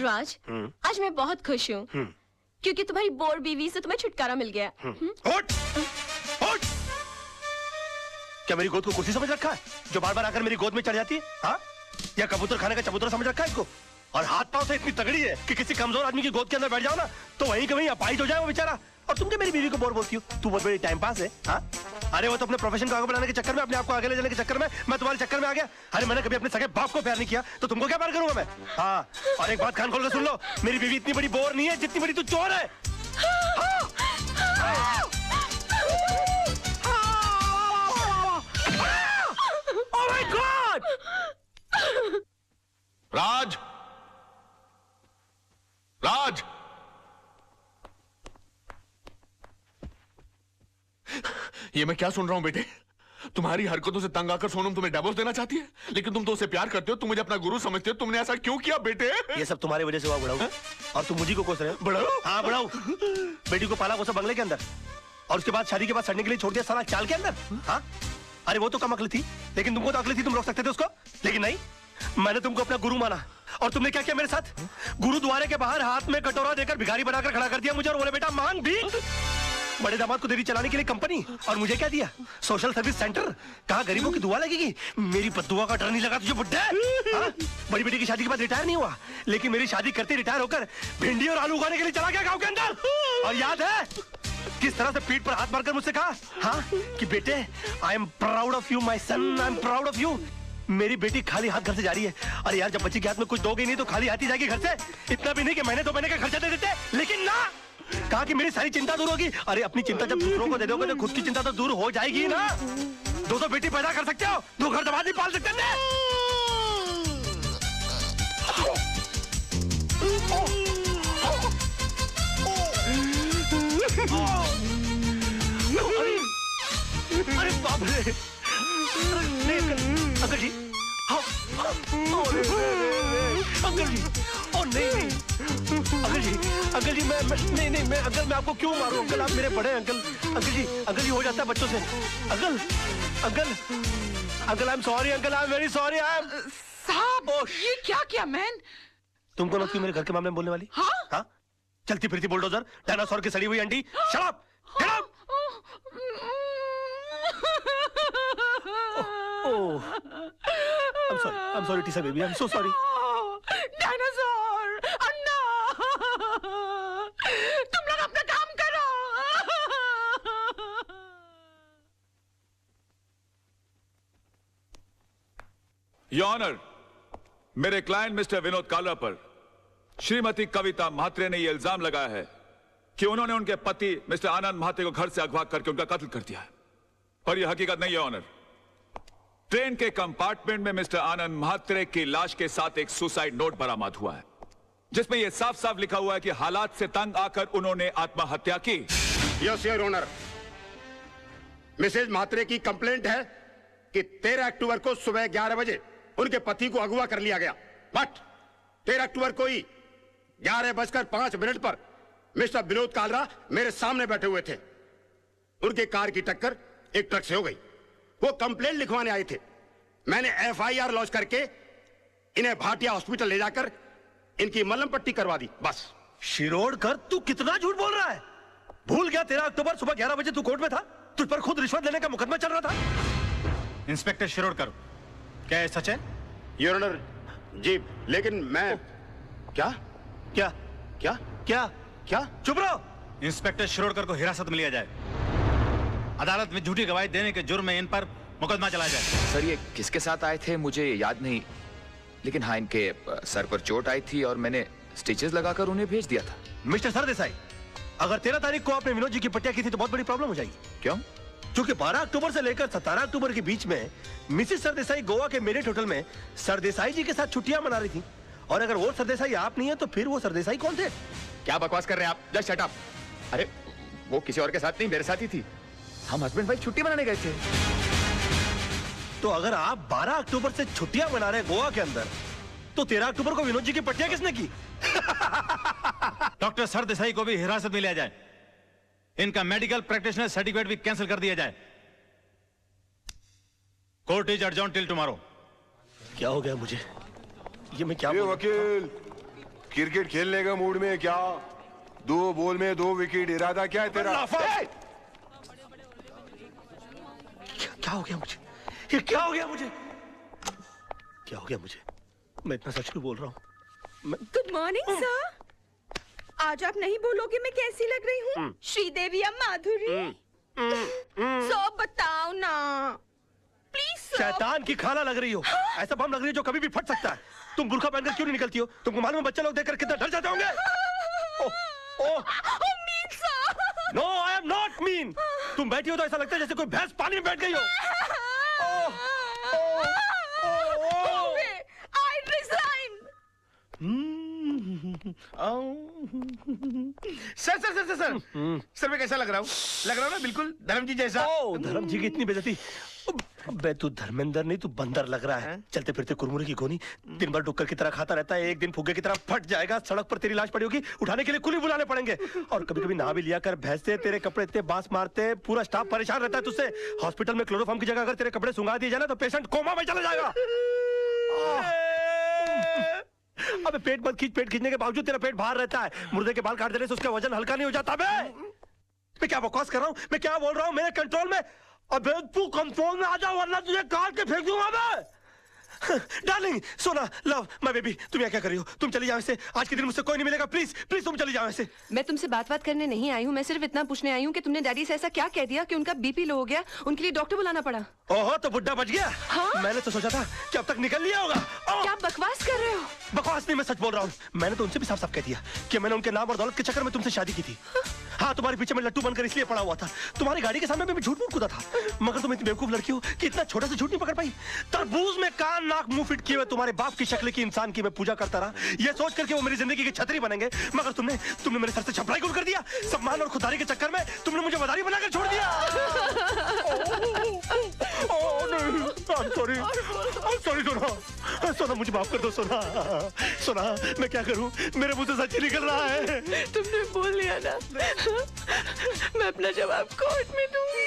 राज, आज मैं बहुत खुश हूँ क्योंकि तुम्हारी बोर बीवी से तुम्हें छुटकारा मिल गया। उठ! उठ! क्या मेरी गोद को कुर्सी समझ रखा है जो बार बार आकर मेरी गोद में चढ़ जाती है? हाँ? या कबूतर खाने का चबूतरा समझ रखा है इसको? और हाथ पांव से इतनी तगड़ी है कि किसी कमजोर आदमी की गोद के अंदर बैठ जाओ ना तो वहीं के वहीं अपाहिज हो जाए वो बेचारा। और तुम क्या मेरी बीवी को बोर बोलती हो? तू बहुत बड़ी टाइम पास है। हाँ? अरे वो तो अपने प्रोफेशन को आगे बढ़ाने के चक्कर में, अपने आप को आगे ले जाने के चक्कर में मैं तुम्हारे चक्कर में आ गया। अरे मैंने कभी अपने सगे बाप को प्यार नहीं किया तो तुमको क्या प्यार करूंगा मैं? हाँ, और एक बात कान खोल के सुन लो, मेरी बीवी इतनी बड़ी बोर नहीं है जितनी बड़ी तू चोर है। Oh my God! राज, राज, ये मैं क्या सुन रहा हूं बेटे? तुम्हारी हरकतों से तंग आकर सोनम तुम्हें डिवोर्स देना चाहती है, लेकिन तुम तो उसे प्यार करते हो, तुम मुझे अपना गुरु समझते हो। तुमने ऐसा क्यों किया बेटे? ये सब तुम्हारी वजह से हुआ बुढ़ाऊ। और तुम मुझी को कोस रहे हो। बुढ़ाऊ? हाँ बुढ़ाऊ। बेटी को पाला कोसा बंगले के अंदर और उसके बाद शादी के बाद सड़ने के लिए छोड़ दिया साला चाल के अंदर। हाँ? अरे वो तो कम अकल थी, लेकिन तुमको तो अकल थी, तुम रोक सकते थे उसको। लेकिन नहीं, मैंने तुमको अपना गुरु माना और तुमने क्या किया मेरे साथ? गुरुद्वारे के बाहर हाथ में कटोरा देकर भिखारी बनाकर खड़ा कर दिया मुझे और बोले बेटा मांग भीख। बड़े दामाद को देरी चलाने के लिए कंपनी, और मुझे क्या दिया? Social service centre. कहाँ गरीबों की दुआ लगेगी? मेरी बद्दुआ का डर नहीं लगा तुझे बुड्ढे? बड़ी बेटी की शादी के बाद रिटायर नहीं हुआ, लेकिन मेरी शादी करते रिटायर होकर भिंडी और आलू उगाने के लिए चला गया गाँव के अंदर। और याद है किस तरह से पीठ पर हाथ मारकर मुझसे कहा, हाँ, कि बेटे I am proud of you my son, I am proud of you. मेरी बेटी खाली हाथ घर से जा रही है। अरे यार, जब बच्ची के हाथ में कुछ दोगे नहीं तो खाली हाथ ही जाएगी घर से। इतना भी नहीं कि महीने 2 महीने का खर्चा दे देते, लेकिन ना, कहा कि मेरी सारी चिंता दूर होगी। अरे अपनी चिंता जब दूसरों को दे दोगे तो खुद की चिंता तो दूर हो जाएगी ना। 2 बेटी पैदा कर सकते हो, 2 घर दबा नहीं पाल सकते ना। अरे बाप रे, अंकल जी, अंकल जी, ओ नहीं, अंकल जी मैं अंकल मैं आपको क्यों मारूं? अंकल आप मेरे बड़े अंकल जी हो जाता है बच्चों से। Uncle I am sorry, uncle I am very sorry. I am साहब, ये क्या किया मैन? तुमको लगती मेरे घर के मामले में बोलने वाली? हाँ? चलती फिरती बुलडोजर, डायनासोर की सड़ी हुई अंडी। Shut up, get out. Oh, I'm sorry, Tisa baby. I'm so sorry. Dinosaur, Anna, तुम लोग अपना काम करो। योर ऑनर, मेरे क्लाइंट मिस्टर विनोद कालरा पर श्रीमती कविता म्हात्रे ने यह इल्जाम लगाया है कि उन्होंने उनके पति मिस्टर आनंद म्हात्रे को घर से अगवा करके उनका कत्ल कर दिया है। और यह हकीकत नहीं है ऑनर। ट्रेन के कंपार्टमेंट में मिस्टर आनंद म्हात्रे की लाश के साथ एक सुसाइड नोट बरामद हुआ है, जिसमें यह साफ साफ लिखा हुआ है कि हालात से तंग आकर उन्होंने आत्महत्या की। Yes your honour, Mrs Mhatre की कंप्लेंट है कि 13 अक्टूबर को सुबह 11 बजे उनके पति को अगवा कर लिया गया, बट 13 अक्टूबर को ही 11:05 पर मिस्टर विनोद कालरा मेरे सामने बैठे हुए थे। उनके कार की टक्कर एक ट्रक से हो गई। वो कंप्लेंट लिखवाने आए थे। मैंने FIR लॉन्च करके इन्हें भाटिया हॉस्पिटल ले जाकर इनकी मलहम पट्टी करवा दी, बस। शिरोडकर, तू कितना झूठ बोल रहा है? भूल गया 13 अक्टूबर सुबह 11 बजे तू कोर्ट में था? तुझ पर खुद रिश्वत लेने का मुकदमा चल रहा था। इंस्पेक्टर शिरोडकर, क्या ये सच है? योर ऑनर जी, लेकिन मैं क्या क्या क्या क्या क्या चुप रहो। इंस्पेक्टर शिरोडकर को हिरासत में लिया जाए, अदालत में झूठी गवाही देने के जुर्म में इन पर मुकदमा चलाया जाए। सर, ये किसके साथ आए थे मुझे याद नहीं, लेकिन हाँ, इनके सर पर चोट आई थी और मैंने स्टिचेस लगाकर उन्हें भेज दिया था। मिस्टर सरदेसाई, अगर 13 तारीख को आपने विनोद जी की पट्टिया की थी तो बहुत बड़ी प्रॉब्लम हो जाएगी। क्यों? क्योंकि 12 अक्टूबर से लेकर 17 अक्टूबर के बीच में मिसेस सरदेसाई गोवा के मेरिट होटल में सरदेसाई जी के साथ छुट्टियां मना रही थी। और अगर वो सरदेसाई आप नहीं है तो फिर वो सरदेसाई कौन थे? क्या बकवास कर रहे हैं आप? Just shut up. अरे वो किसी और के साथ नहीं, मेरे साथ ही थी। हम हस्बैंड वाइफ छुट्टी मनाने गए थे। तो अगर आप 12 अक्टूबर से छुट्टियां मना रहे गोवा के अंदर, तो 13 अक्टूबर को विनोद जी की पट्टियां किसने की? डॉक्टर सरदेसाई को भी हिरासत में लिया जाए, इनका मेडिकल प्रैक्टिशनर सर्टिफिकेट भी कैंसिल कर दिया जाए। Court is adjourn till tomorrow. क्या हो गया मुझे? ये मैं क्या वकील, क्रिकेट खेलने का मूड में क्या? 2 बॉल में 2 विकेट, इरादा क्या है तेरा? क्या हो गया मुझे? ये क्या हो गया मुझे? क्या हो गया मुझे? मैं इतना सच क्यों बोल रहा हूँ? Good morning sir. आज आप नहीं बोलोगे मैं कैसी लग रही हूँ? श्रीदेवी या माधुरी? सो बताओ ना प्लीज। शैतान की खाला लग रही हो। ऐसा बम लग रही है जो कभी भी फट सकता है। तुम बुर्का पहनकर क्यों नहीं निकलती हो? तुमको मालूम है बच्चे लोग देखकर कितना डर जाते होंगे? No I am not mean. तुम बैठी हो तो ऐसा लगता है जैसे कोई भैंस पानी में बैठ गई हो। I resign. Sir sir sir sir sir मैं कैसा लग रहा हूँ? लग रहा हूँ ना बिल्कुल धर्म जी जैसा। धर्म जी की इतनी बेइज्जती। बे तू धर्मेंद्र नहीं, तू बंदर लग रहा है। चलते फिरते कुरमुरे की गोनी, दिन भर डुक्कर की तरह खाता रहता है। एक दिन फुग्गे की तरह फट जाएगा। सड़क पर तेरी लाश पड़ी होगी, उठाने के लिए कुली बुलाने पड़ेंगे। और कभी कभी नहा भी लिया कर। भैंसे तेरे कपड़े इतने बांस मारते, पूरा स्टाफ परेशान रहता है तुझसे। हॉस्पिटल में क्लोरोफॉर्म की जगह अगर तेरे कपड़े सुंगा दिए जाए ना तो पेशेंट कोमा में चला जाएगा। अबे पेट मत खींच। पेट खींचने के बावजूद तेरा पेट बाहर रहता है। मुर्दे के बाल काट देने से उसका वजन हल्का नहीं हो जाता। बे मैं क्या बकवास कर रहा हूँ? मैं क्या बोल रहा हूँ? मेरे कंट्रोल में। अबे तू कंट्रोल में आ जा वरना तुझे काट के फेंक दूंगा मैं। डार्लिंग, सोना, लव, माय बेबी, तुम यहाँ क्या कर रही हो? तुम चली जाओ ऐसे। आज के दिन मुझसे कोई नहीं मिलेगा। प्लीज प्लीज तुम चली जाओ ऐसे। मैं तुमसे बात करने नहीं आई हूँ। मैं सिर्फ इतना पूछने आई हूँ कि तुमने डैडी से ऐसा क्या कह दिया कि उनका बीपी लो हो गया, उनके लिए डॉक्टर बुलाना पड़ा। ओहो, तो बुड्ढा बच गया। हाँ? मैंने तो सोचा था कि अब तक निकल लिया होगा। क्या बकवास कर रहे हो? बकवास नहीं, मैं सच बोल रहा हूँ। मैंने तो उनसे भी साफ साफ कह दिया कि मैंने उनके नाम और दौलत के चक्कर में तुमसे शादी की थी। हाँ, तुम्हारे पीछे में लट्टू बनकर इसलिए पड़ा हुआ था। तुम्हारी गाड़ी के सामने मैं झूठ मूठ कूदा था। मगर तुम इतनी बेवकूफ लड़की हो कि इतना छोटा सा झूठ नहीं पकड़ पाई। तरबूज में कान नाक मुंह फिट किए हुए तुम्हारे बाप की शक्ल की इंसान की मैं पूजा करता रहा, ये सोच करके वो मेरी जिंदगी की छतरी बनेंगे। मगर तुमने मेरे सर से छपराई गुल कर दिया। सम्मान और खुदारी के चक्कर में तुमने मुझे मदारी बनाकर छोड़ दिया। सॉरी सोना, सोना मुझे माफ कर दो सोना। सोना मैं क्या करूं? मेरे मुंह से सच निकल रहा है। तुमने बोल लिया ना, मैं अपना जवाब कोर्ट में दूंगी।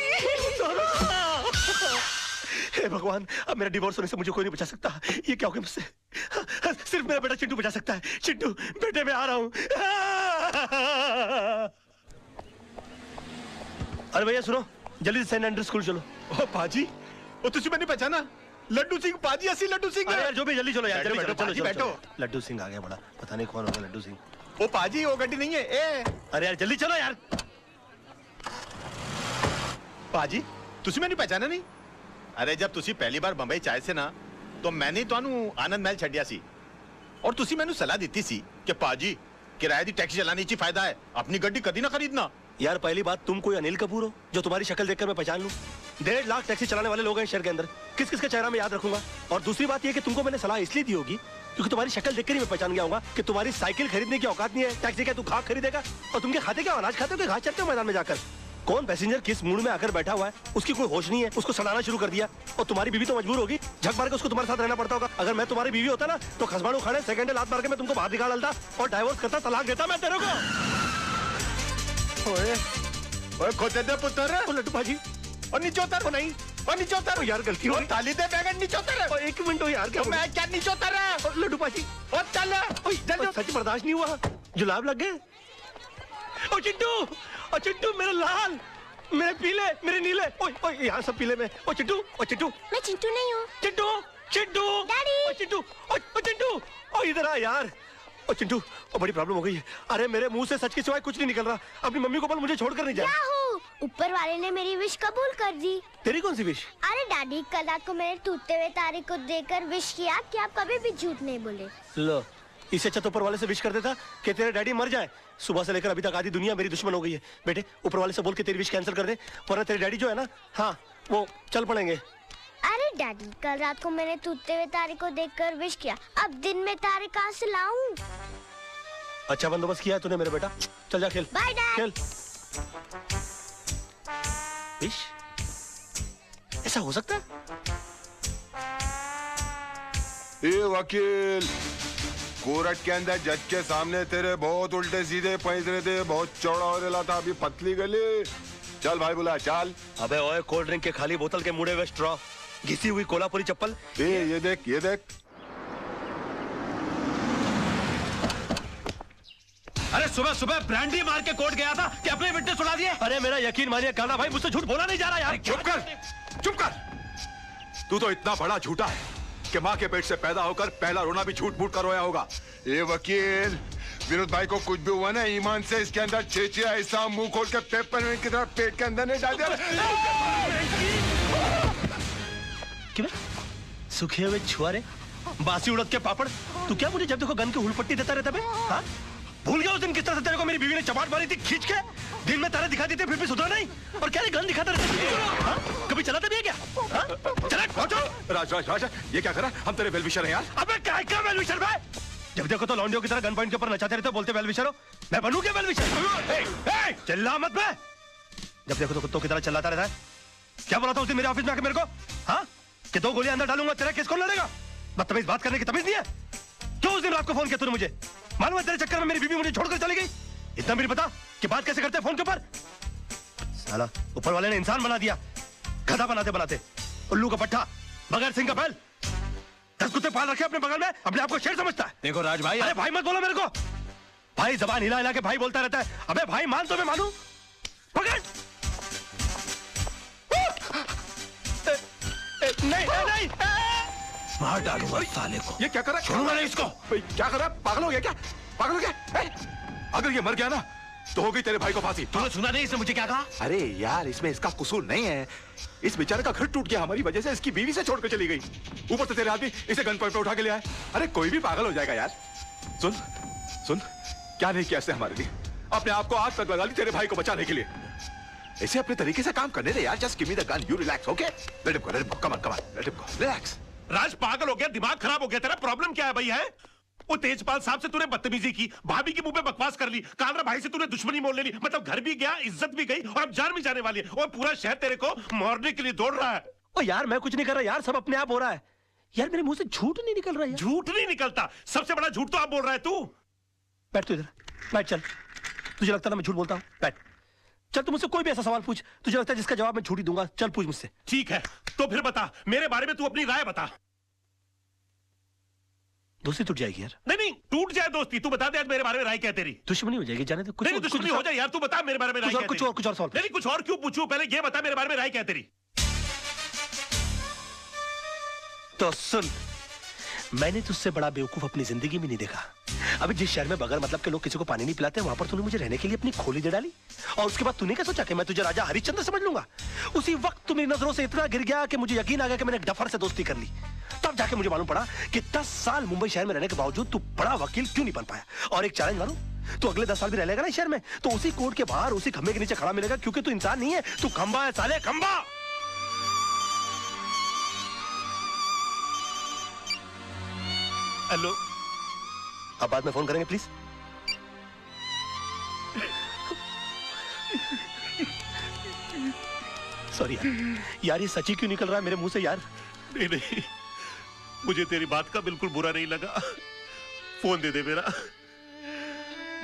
हे भगवान, अब मेरा डिवोर्स होने से मुझे कोई नहीं बचा सकता। ये क्या हो गया मुझसे? सिर्फ मेरा बेटा चिंटू बचा सकता है। चिंटू बेटे, मैं आ रहा हूँ। अरे भैया सुनो, जल्दी से सेंट एंड्रू स्कूल चलो। ओ पाजी, ओ तुझे मैंने पहचाना? लड्डू सिंह पाजी, असली लड्डू सिंह। अरे यार जो भी, जल्दी चलो यार। चलो बैठो। लड्डू सिंह आ गया बड़ा, पता नहीं कौन होगा लड्डू सिंह। ओ पाजी, वो गड्डी नहीं है। ए अरे यार जल्दी चलो यार। पाजी तुझे मैंने पहचाना नहीं? अरे जब तुसी पहली बार बंबई चाहे से ना तो मैंने ਤੁਹਾਨੂੰ आनंद महल छड़िया सी और तुसी मैंने सलाह दी सी कि पाजी किराए दी टैक्सी चलाने ची फायदा है, अपनी गड्डी कभी ना खरीदना। यार पहली बात, तुम कोई अनिल कपूर हो जो तुम्हारी शक्ल देखकर मैं पहचान लूं? 1.5 लाख टैक्सी चलाने वाले लोग हैं शहर के अंदर, किस किस का चेहरा मैं याद रखूंगा? और दूसरी बात ये कि तुमको मैंने सलाह इसलिए दी होगी क्योंकि तुम्हारी शक्ल देखकर ही मैं पहचान गया होगा कि तुम्हारी साइकिल खरीदने की औकात नहीं है। टैक्सी क्या तू खाक खरीदेगा? और तुम क्या खाते, क्या अनाज खाते हो, घास चरते हो मैदान में जाकर? कौन पैसेंजर किस मूड में आकर बैठा हुआ है, उसकी कोई होश नहीं है, उसको सड़ाना शुरू कर दिया। और तुम्हारी बीवी तो मजबूर होगी, झक मार के उसको तुम्हारे साथ रहना पड़ता होगा। अगर मैं तुम्हारी बीवी होता ना तो खसमाड़ू खाने सेकंड लात मार के मैं तुमको बाहर निकाल डालता और डाइवोर्स करता, तलाक देता मैं तेरे को। ओए खोते दे पुत्र, लड्डू भाजी, और नीचे उतर। ओ नहीं, और नीचे उतर यार, गलती हो गई। ताली दे बैगन, नीचे उतर। एक मिनट यार, क्या मैं क्या नीचे उतर? लड्डू भाजी और चल जल्दी। सच बर्दाश्त नहीं हुआ, जुलाब लग गए। ओ चिंटू, ओ चिंटू, मेरे लाल, मेरे पीले, मेरे नीले, ओए ओए यहाँ सब पीले में। ओ चिंटू, ओ चिंटू। मैं चिंटू नहीं हूँ। चिंटू, चिंटू, डैडी। ओ चिंटू, ओ चिंटू, ओ इधर आ यार। ओ चिंटू, ओ बड़ी प्रॉब्लम हो गई है। अरे मेरे मुंह से सच के सिवाय कुछ नहीं निकल रहा। अपनी मम्मी को बोल मुझे छोड़कर नहीं जाए। ऊपर वाले ने मेरी विश कबूल कर दी। तेरी कौन सी विश? अरे डैडी, कल रात को मैंने टूटते हुए तारे को देखकर विश किया कि आप कभी भी झूठ नहीं बोले। लो, इससे अच्छा तो ऊपर वाले से विश कर देता कि तेरे डैडी मर जाए। सुबह से लेकर अभी तक आधी दुनिया मेरी दुश्मन हो गई है। बेटे ऊपर वाले से बोल के तेरी विश कैंसिल कर दे, वरना तेरे डैडी जो है ना, हाँ वो चल पड़ेंगे। अरे डैडी, कल रात को मैंने टूटते हुए तारे को देखकर विश किया, अब दिन में तारे कहाँ से लाऊं? अच्छा बंदोबस्त किया है तूने मेरे बेटा, चल जा खेल। Bye dad. खेल। विश? ऐसा हो सकता है? ये वकील, कोर्ट के अंदर जज के सामने तेरे बहुत उल्टे सीधे पैंतरे थे, बहुत चौड़ा हो रहा था, अभी पतली गली। चल भाई बुला, चल। अबे ओए, कोल्ड ड्रिंक के खाली बोतल के मुड़े हुए स्ट्रॉ, घिसी हुई कोल्हापुरी चप्पल। ये देख, ये देख। अरे सुबह सुबह ब्रांडी मार के कोर्ट गया था कि अपने विटनेस उड़ा दिए। अरे मेरा यकीन मानिए काना भाई, मुझसे झूठ बोला नहीं जा रहा यार। चुप कर, चुप कर। तू तो इतना बड़ा झूठा है कि माँ के पेट से पैदा होकर पहला रोना भी झूठ मूठ कर रोया होगा। ये वकील, विनोद भाई को कुछ भी हुआ ना, ईमान से इसके अंदर चेचिया ऐसा मुंह खोल के पेपर की तरह पेट के अंदर नहीं डाल दिया। क्यों सूखे हुए छुआरे, बासी उड़द के पापड़, तू क्या मुझे जब देखो गन की हुलपट्टी देता रहता बे? हाँ? भूल गया उस दिन किस तरह से तेरे को मेरी बीवी ने चपाट मारी थी खींच के? दिन में तारे दिखाती थी फिर भी सुधरा नहीं, और क्या गन दिखाता रहता? हाँ? कभी चलाते भी है क्या? हाँ? चला पहुंचो। राज राज राज, ये क्या करा? हम तेरे वेलविशर हैं यार। अबे क्या वेलविशर भाई? जब देखो तो लौंडियों की तरह गन पॉइंट के ऊपर नचाते रहते, बोलते वेलविशर हो। मैं बनूं क्या वेलविशर? चिल्ला मत बे। जब देखो तो कुत्तों की तरह चिल्लाता रहता है। क्या बोला था उस दिन मेरे ऑफिस में आके मेरे को? हाँ? कि 2 गोलियां अंदर डालूंगा, तेरा केस कौन लड़ेगा? बदतमीज बात करने की तमीज नहीं है? क्यों उस दिन रात को फोन किया तूने मुझे? मालूम है तेरे चक्कर में मेरी बीवी मुझे छोड़कर चली गई। इतना भी नहीं पता कि बात कैसे करते हैं फोन के ऊपर? साला ऊपर वाले ने इंसान बना दिया, गधा बनाते बनाते। उल्लू का पट्टा, बगैर सिंह का बैल। 10 कुत्ते पाल रखे अपने बगल में, अपने आप को शेर समझता है। देखो राज भाई, अरे भाई मत बोलो मेरे को। भाई जबान हिला हिला के भाई बोलता रहता है। अबे भाई मान तो मैं मानूं। पकड़। नहीं नहीं, मार डालूंगा साले को। ये क्या कर रहा है? छोड़ूंगा नहीं इसको। क्या कर रहा है? पागल हो गया क्या? पागल हो गया? अगर ये मर गया ना तो होगी तेरे भाई को फांसी। तूने सुना नहीं इसने मुझे क्या कहा? अरे यार, इसमें इसका कसूर नहीं है। इस बेचारे का घर टूट गया हमारी वजह से, इसकी बीवी से छोड़ कर चली गई। ऊपर से तेरे आदमी इसे गन पॉइंट पे उठा के ले आए। अरे कोई भी पागल हो जाएगा यार। सुन सुन, क्या नहीं किया इसने हमारे लिए? अपने आप को आग तक लगा ली तेरे भाई को बचाने के लिए। इसे अपने तरीके से काम करने दे यार। Just give me the gun, you relax, okay? Let him go, let him go, come on, let him go, relax. Raj पागल हो गया, दिमाग खराब हो गया तेरा? प्रॉब्लम क्या है भाई? है वो तेजपाल साहब से तूने बदतमीजी की, भाभी के मुंह पे बकवास कर ली, कालरा भाई से तूने दुश्मनी मोल ले ली, मतलब घर भी गया, इज्जत भी गई, और अब जान भी जाने वाली है, और पूरा शहर तेरे को मारने के लिए दौड़ रहा है। ओ यार मैं कुछ नहीं कर रहा यार, सब अपने आप हो रहा है यार। मेरे मुंह से झूठ नहीं निकल रहा है। झूठ नहीं निकलता, सबसे बड़ा झूठ तो आप बोल रहा है तू। बैठ तू इधर, बैठ। चल, तुझे लगता है मैं झूठ बोलता हूँ? बैठ। चल तू मुझसे कोई भी ऐसा सवाल पूछ, तुझे लगता है जिसका जवाब मैं झूठ ही दूंगा। चल पूछ मुझसे। ठीक है, तो फिर बता मेरे बारे में, तू अपनी राय बता। दोस्ती टूट जाएगी यार। नहीं टूट जाए दोस्ती, तू बता दे आज मेरे बारे में राय क्या है तेरी? दुश्मनी हो जाएगी, जाने दे। कुछ नहीं दुश्मनी हो जाए यार, तू बता मेरे बारे में राय क्या है? कुछ और सवाल। नहीं कुछ और क्यों पूछूं, पहले ये बता मेरे बारे में राय क्या है तेरी? तो सुन, मैंने तुझसे बड़ा बेवकूफ अपनी जिंदगी में नहीं देखा। अभी जिस शहर में बगैर मतलब के लोग किसी को पानी नहीं पिलाते, वहां पर तूने मुझे रहने के लिए अपनी खोली दे डाली, और उसके बाद तूने क्या सोचा कि मैं तुझे राजा हरिश्चंद्र समझ लूंगा? उसी वक्त तू मेरी नजरों से इतना गिर गया कि मुझे यकीन आ गया कि मैंने डफर से दोस्ती कर ली। तब जाके मुझे मालूम पड़ा कि 10 साल मुंबई शहर में रहने के बावजूद तू बड़ा वकील क्यों नहीं बन पाया। और एक चैलेंज मारूं, तू अगले 10 साल भी रह लेगा ना इस शहर में, तो उसी कोर्ट के बाहर उसी खंबे के नीचे खड़ा मिलेगा, क्योंकि तू इंसान नहीं है, तू खंबा है साले, खंबा। हेलो, अब बाद में फोन करेंगे प्लीज। सॉरी यार, ये सच्ची क्यों निकल रहा है मेरे मुंह से यार? नहीं, मुझे तेरी बात का बिल्कुल बुरा नहीं लगा। फोन दे दे मेरा।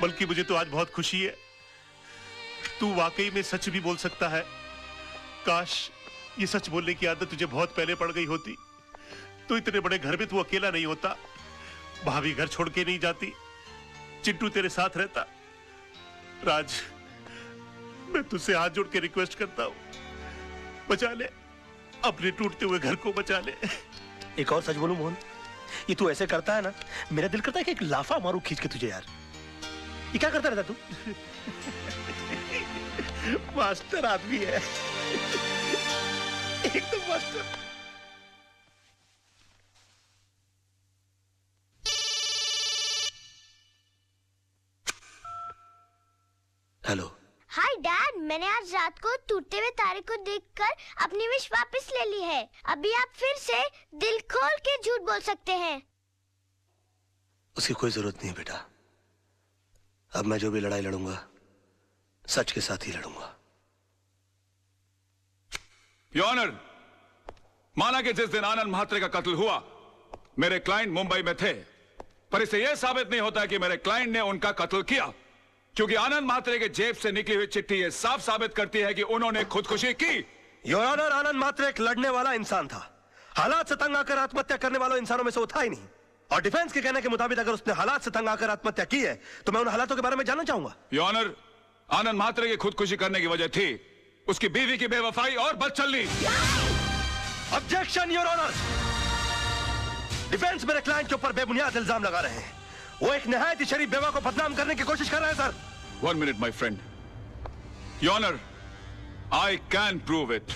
बल्कि मुझे तो आज बहुत खुशी है, तू वाकई में सच भी बोल सकता है। काश ये सच बोलने की आदत तुझे बहुत पहले पड़ गई होती, तो इतने बड़े घर में तू अकेला नहीं होता, भाभी घर छोड़ के नहीं जाती, चिंटू तेरे साथ रहता। राज, मैं तुझसे हाथ जोड़ के रिक्वेस्ट करता हूं, बचा ले अपने टूटते हुए घर को, बचा ले। एक और सच बोलूं मोहन, ये तू ऐसे करता है ना, मेरा दिल करता है कि एक लाफा मारूं खींच के तुझे यार। ये क्या करता रहता तू? मास्टर आदमी है एकदम मास्टर। हेलो। हाय डैड, मैंने आज रात को टूटते हुए तारे को देखकर अपनी विश वापस ले ली है। अभी आप फिर से दिल खोल के झूठ बोल सकते हैं। उसकी कोई जरूरत नहीं है बेटा। अब मैं जो भी लड़ाई लड़ूंगा सच के साथ ही लड़ूंगा। योर ऑनर, माना कि जिस दिन आनंद म्हात्रे का कत्ल हुआ मेरे क्लाइंट मुंबई में थे, पर इससे यह साबित नहीं होता कि मेरे क्लाइंट ने उनका कत्ल किया, क्योंकि आनंद म्हात्रे के जेब से निकली हुई चिट्ठी यह साफ साबित करती है कि उन्होंने खुदकुशी की। योर ऑनर, आनंद म्हात्रे एक लड़ने वाला इंसान था। हालात से तंग आकर आत्महत्या करने वालों इंसानों में से वो था ही नहीं। और डिफेंस के कहने के मुताबिक अगर उसने हालात से तंग आकर आत्महत्या की है तो मैं उन हालातों के बारे में जानना चाहूंगा। योर ऑनर, आनंद म्हात्रे की खुदकुशी करने की वजह थी उसकी बीवी की बेवफाई और बदचलनी। Objection your honour. डिफेंस मेरे क्लाइंट के ऊपर बेबुनियाद इल्जाम लगा रहे हैं। वो एक निहायत ही शरीफ बेवा को बदनाम करने की कोशिश कर रहे हैं sir. 1 minute my friend. Your honour, I can prove it.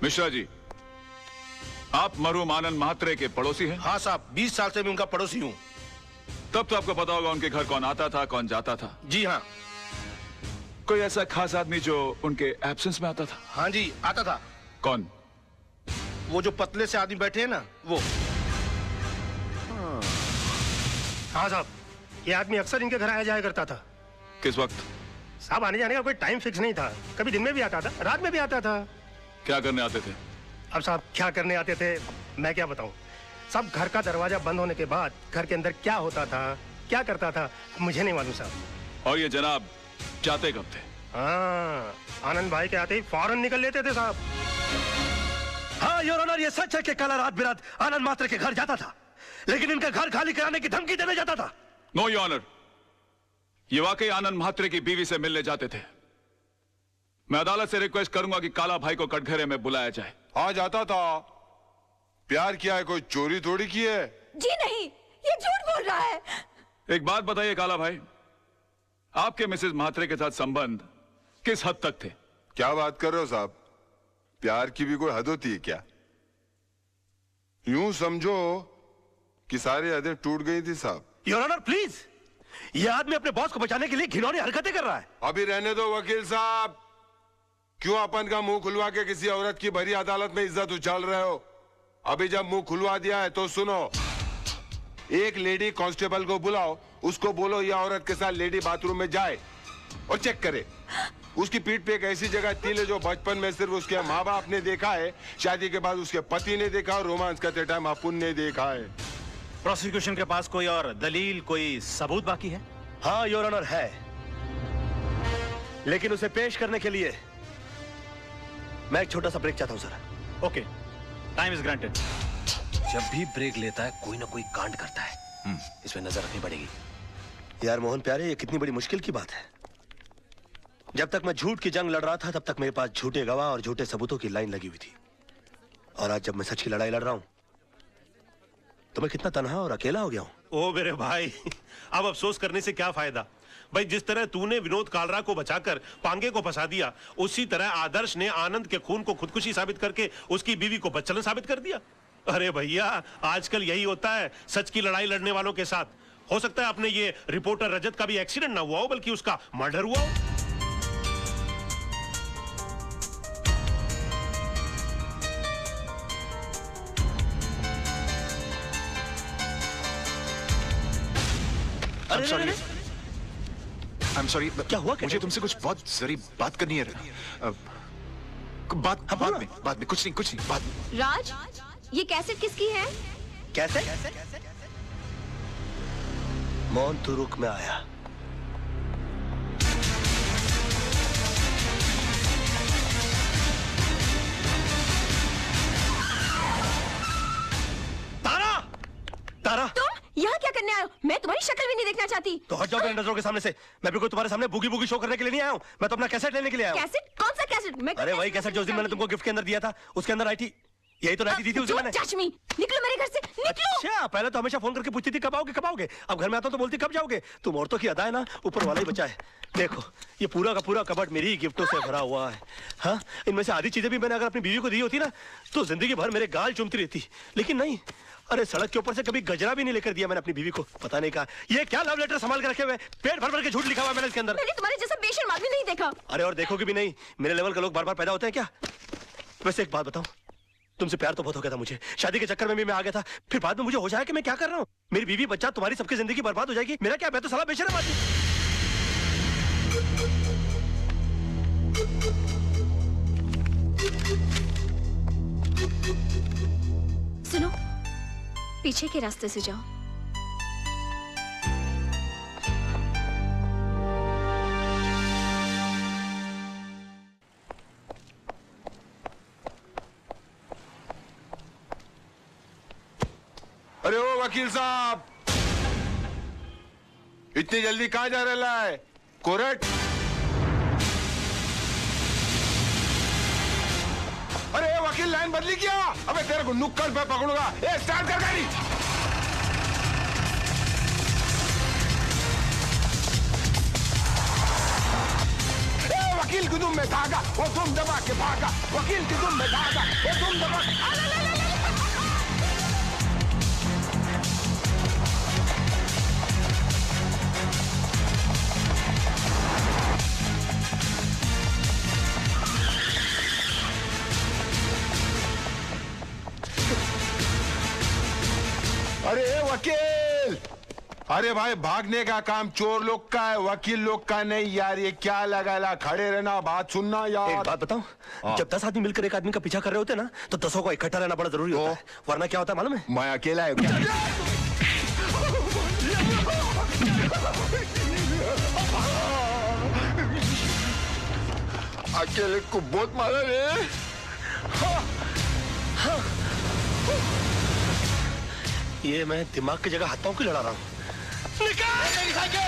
Mishra ji, आप मरहूम आनंद म्हात्रे के पड़ोसी हैं? हाँ साहब, 20 साल से मैं उनका पड़ोसी हूँ। तब तो आपको पता होगा उनके घर कौन आता था कौन जाता था। जी हाँ। कोई ऐसा खास आदमी जो उनके एब्सेंस में आता था? हाँ जी, आता था। कौन? वो जो पतले से आदमी बैठे हैं ना, वो। हाँ साहब, ये आदमी अक्सर इनके घर आया जाया करता था। किस वक्त? साहब, आने जाने का कोई टाइम फिक्स नहीं था। कभी दिन में भी आता था, रात में भी आता था। क्या करने आते थे? अब साहब, क्या करने आते थे मैं क्या बताऊं। सब घर का दरवाजा बंद होने के बाद घर के अंदर क्या होता था, क्या करता था, मुझे नहीं मालूम साहब। और ये जनाब जाते कब थे? हाँ, आनंद भाई के आते ही फौरन निकल लेते थे साहब। हाँ योर ऑनर, ये सच है कि कल रात बिरात आनंद म्हात्रे के घर जाता था, लेकिन इनका घर खाली कराने की धमकी देने जाता था। नो योर ऑनर, ये वाकई आनंद म्हात्रे की बीवी से मिलने जाते थे। मैं अदालत से रिक्वेस्ट करूंगा कि काला भाई को कटघरे में बुलाया जाए। हाँ, जाता था। प्यार किया है, कोई चोरी थोड़ी की है। जी नहीं, ये झूठ बोल रहा है। एक बात बताइए काला भाई, आपके मिसेस म्हात्रे के साथ संबंध किस हद तक थे? क्या बात कर रहे हो साहब? प्यार की भी कोई हद होती है क्या? यूं समझो कि सारी हदें टूट गई थी साहब। योर ऑनर प्लीज, ये आदमी अपने बॉस को बचाने के लिए घिनौनी हरकतें कर रहा है। अभी रहने दो वकील साहब। क्यों अपन का मुंह खुलवा के किसी औरत की भरी अदालत में इज्जत उछाल रहे हो? अभी जब मुंह खुलवा दिया है तो सुनो। एक लेडी कांस्टेबल को बुलाओ, उसको बोलो यह औरत के साथ लेडी बाथरूम में जाए और चेक करे। उसकी पीठ पे एक ऐसी जगह तिल है जो बचपन में सिर्फ उसके माँ बाप ने देखा है, शादी के बाद उसके पति ने देखा और रोमांस करते टाइम अपुन ने देखा है। प्रोसिक्यूशन के पास कोई और दलील, कोई सबूत बाकी है? हाँ योर ऑनर है, लेकिन उसे पेश करने के लिए मैं एक छोटा सा ब्रेक चाहता हूं sir. Okay, time is granted. जब भी ब्रेक लेता है कोई ना कोई कांड करता है, इसमें नजर रखनी पड़ेगी। यार मोहन प्यारे, ये कितनी बड़ी मुश्किल की बात है। जब तक मैं झूठ की जंग लड़ रहा था तब तक मेरे पास झूठे गवाह और झूठे सबूतों की लाइन लगी हुई थी, और आज जब मैं सच की लड़ाई लड़ रहा हूं तो मैं कितना तन्हा और अकेला हो गया हूं। ओ मेरे भाई, अब अफसोस करने से क्या फायदा भाई। जिस तरह तूने विनोद कालरा को बचाकर पांगे को फंसा दिया, उसी तरह आदर्श ने आनंद के खून को खुदकुशी साबित करके उसकी बीवी को बदचलन साबित कर दिया। अरे भैया, आजकल यही होता है सच की लड़ाई लड़ने वालों के साथ। हो सकता है अपने ये रिपोर्टर रजत का भी एक्सीडेंट ना हुआ हो, बल्कि उसका मर्डर हुआ हो। I'm sorry, क्या हुआ? मुझे तुमसे कुछ बहुत जरूरी बात करनी है। बाद में कुछ नहीं बाद में। राज, ये कैसेट किसकी है? कैसे? मोहन तू रुक, में आया। तारा! तारा! तुम यहाँ क्या करने आए हो? मैं तुम्हारी शक्ल भी नहीं देखना चाहती। तो हट जाओ मेरे नजरों के सामने से। मैं भी कोई तुम्हारे सामने बुगी बुगी शो करने के लिए नहीं आया हूँ। मैं तो अपना कैसेट लेने के लिए आया हूँ। कैसेट? कौन सा कैसेट? मैं अरे वही कैसेट जो उस दिन मैंने तुमको गिफ्ट के अंदर दिया था, उसके अंदर आई थी। यही तो राइटी दी थी उस दिन मैंने। टच मी, निकलो मेरे घर से, निकलो। अच्छा, पहले तो हमेशा फोन करके पूछती थी कब आओगे कब आओगे। अब घर में आता तो बोलती कब जाओगे। तुम औरतों की अदा है ना, ऊपर वाला ही बचा है। देखो, ये पूरा का पूरा कबर्ड मेरी ही गिफ्टों से भरा हुआ है। हाँ, इनमें से आधी चीजें भी मैंने अगर अपनी बीवी को दी होती ना तो जिंदगी भर मेरे गाल चूमती रहती, लेकिन नहीं। अरे सड़क के ऊपर से कभी गजरा भी नहीं लेकर दिया मैंने अपनी बीवी को। पता नहीं कहा ये क्या लव लेटर संभाल के रखे हुए, पेट भर भर के झूठ लिखा हुआ मैंने इसके अंदर। मैंने तुम्हारे जैसा बेशर्म आदमी नहीं देखा। अरे और देखोगे भी नहीं, मेरे लेवल के लोग बार बार पैदा होते हैं क्या? वैसे एक बात बताऊं, तुमसे प्यार तो बहुत हो गया था मुझे, शादी के चक्कर में भी मैं आ गया था। फिर बाद में मुझे होश आया कि मैं क्या कर रहा हूँ। मेरी बीवी बच्चा तुम्हारी सबकी जिंदगी बर्बाद हो जाएगी। मेरा क्या, मैं तो साला बेशर्म आदमी। सुनो, पीछे के रास्ते से जाओ। अरे ओ वकील साहब, इतनी जल्दी कहाँ जा रहा है? कोर्ट? अरे वकील लाइन बदली क्या? अबे तेरे को नुक्कड़ पे पकड़ूंगा। ए स्टार्ट कर गाड़ी। वकील की दुम में धागा, वो तुम दबा के भागा। वकील की दुम में धागा, वो तुम दबा। अरे वकील, अरे भाई भागने का काम चोर लोग का है, वकील लोग का नहीं यार। ये क्या लगा खड़े रहना, बात सुनना यार। एक बात बताऊं, जब 10 आदमी मिलकर एक आदमी का पीछा कर रहे होते ना, तो 10 को इकट्ठा रहना बड़ा जरूरी होता है, वरना क्या होता है मालूम है? मैं अकेला है क्या? अकेले को बहुत मारा रे। ये मैं दिमाग की जगह हाथों की लड़ा रहा हूँ। निकाल मेरी साइकिल।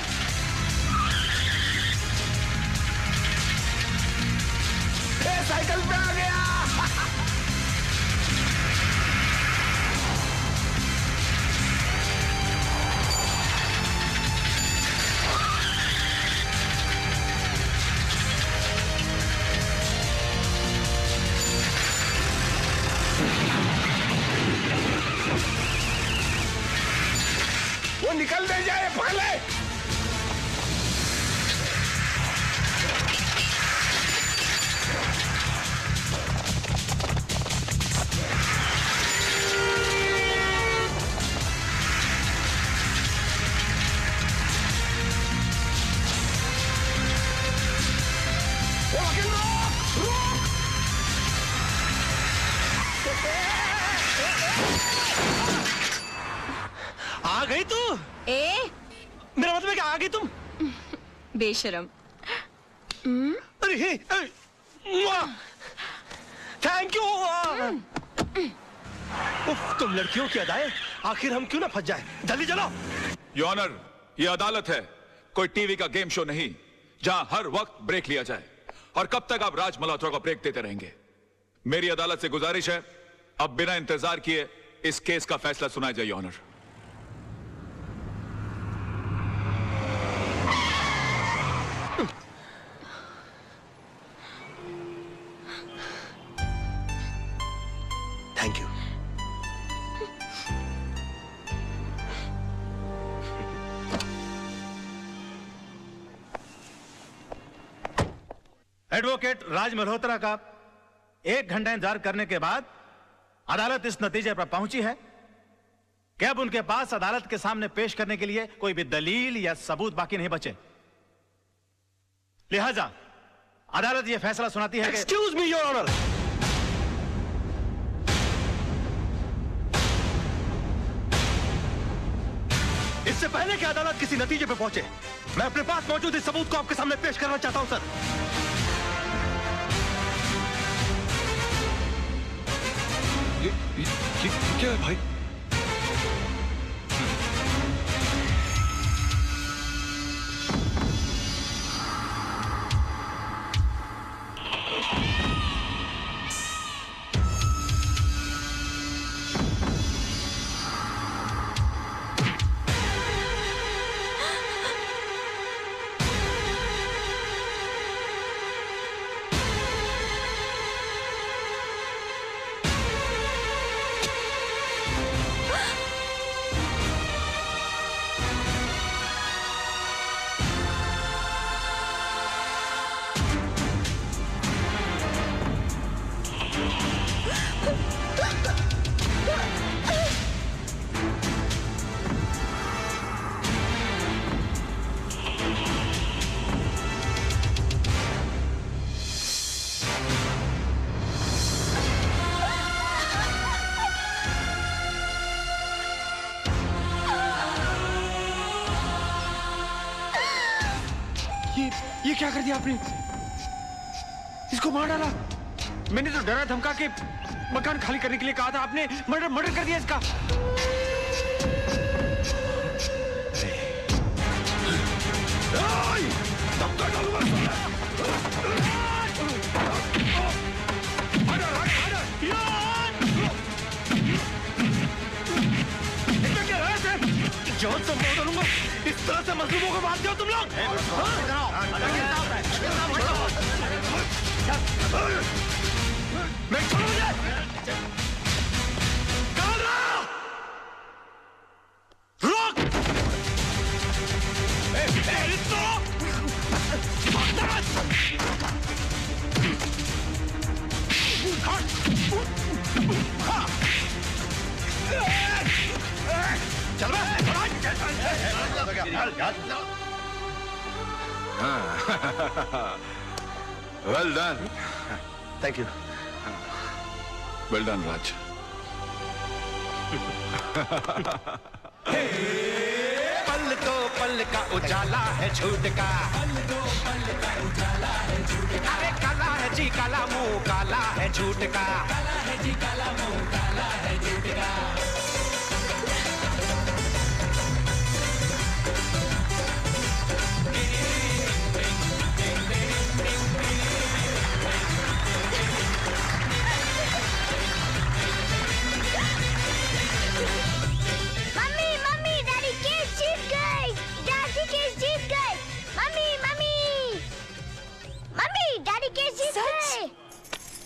साइकिल पे आ गया। वो निकल दे जाए, पकड़ ले। आ गई तू? मेरा मतलब है कि आ गई तुम? बेशरम। अरे थैंक यू। तुम लड़कियों की अदाएं, आखिर हम क्यों ना फंस जाए। जल्दी चलो। योर ऑनर, ये अदालत है, कोई टीवी का गेम शो नहीं जहां हर वक्त ब्रेक लिया जाए। और कब तक आप राज मल्होत्रा को ब्रेक देते रहेंगे? मेरी अदालत से गुजारिश है, अब बिना इंतजार किए इस केस का फैसला सुनाया जाए। Your honour. Thank you. Advocate Raj Malhotra का 1 घंटा इंतजार करने के बाद अदालत इस नतीजे पर पहुंची है कि अब उनके पास अदालत के सामने पेश करने के लिए कोई भी दलील या सबूत बाकी नहीं बचे। लिहाजा अदालत यह फैसला सुनाती है कि एक्सक्यूज मी योर ऑनर। इससे पहले कि अदालत किसी नतीजे पे पहुंचे, मैं अपने पास मौजूद इस सबूत को आपके सामने पेश करना चाहता हूं सर। ये क्या है भाई? ये क्या कर दिया आपने? इसको मार डाला। मैंने तो डरा धमका के मकान खाली करने के लिए कहा था, आपने मर्डर कर दिया इसका। जान से मार डालूंगा। इस तरह से मजलूमों को मारते हो तुम लोग? मैं छोड़ो मुझे। रोक! चल well done. Thank you. Well done Raj. पल तो पल का उजाला है झूठ का, अरे काला है जी काला, मुंह काला है झूठ का, काला है जी काला, मुंह काला है झूठ का। मम्मी मम्मी डैडी केस जीत गए, डैडी केस जीत गए। Mummy mummy mummy daddy case जीत गए।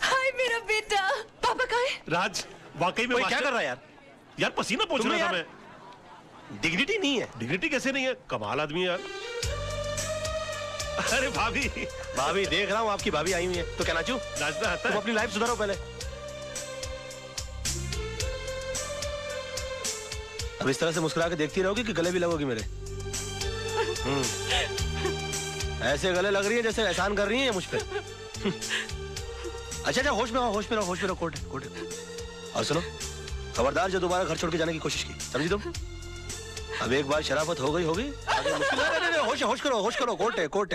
हाय मेरा बेटा, पापा कहाँ है? राज वाकई में क्या कर रहा है यार? यार पसीना पोंछ रहा था मैं। डिग्निटी नहीं है। डिग्निटी कैसे नहीं है? कमाल आदमी है यार। अरे भाभी। भाभी देख रहा हूँ आपकी भाभी आई हुई है, तो क्या नाचूं? नाचना आता तुम है? अपनी लाइफ सुधारो पहले। अब इस तरह से मुस्कुरा के देखती रहोगी कि गले भी लगोगी मेरे? ऐसे गले लग रही है जैसे एहसान कर रही है मुझ पे। अच्छा होश में रहो, होश में रहो, होश में रहो। Court court. और सुनो, खबरदार जो दोबारा घर छोड़ के जाने की कोशिश की, समझी तुम? अब एक बार शराफत हो गई होगी, आगे मुश्किल। होश होश करो, होश करो। कोर्ट है, कोर्ट है।